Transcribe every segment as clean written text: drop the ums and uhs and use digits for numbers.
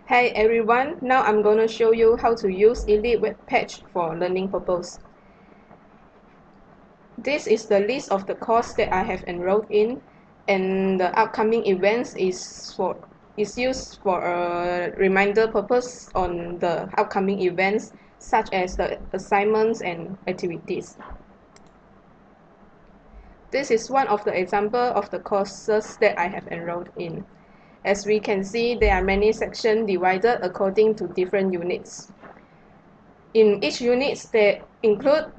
Hi everyone, now I'm going to show you how to use eLeap web page for learning purpose. This is the list of the course that I have enrolled in, and the upcoming events is used for a reminder purpose on the upcoming events such as the assignments and activities. This is one of the examples of the courses that I have enrolled in. As we can see, there are many sections divided according to different units. In each unit, they include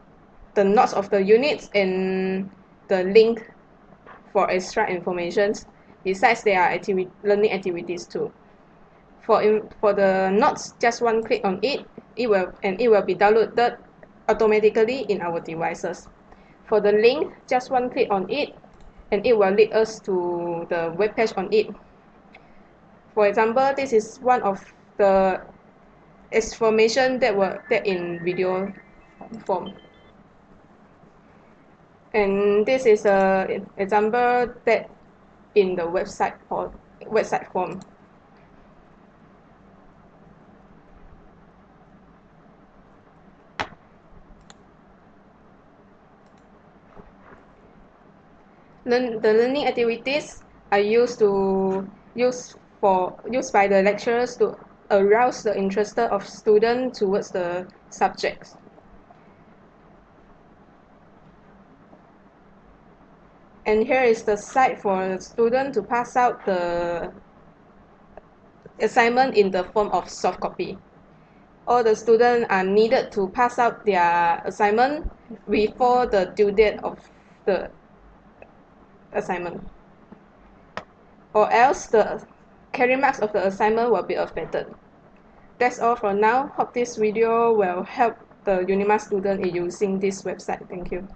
the notes of the units and the link for extra information. Besides, there are learning activities too. For the notes, just one click on it, it will be downloaded automatically in our devices. For the link, just one click on it, and it will lead us to the web page on it. For example, this is one of the information that in video form. And this is an example that in the website form. The learning activities are used by the lecturers to arouse the interest of students towards the subjects. And here is the site for the student to pass out the assignment in the form of soft copy. All the students are needed to pass out their assignment before the due date of the assignment, or else the carry marks of the assignment will be affected. That's all for now. Hope this video will help the UNIMA student in using this website. Thank you.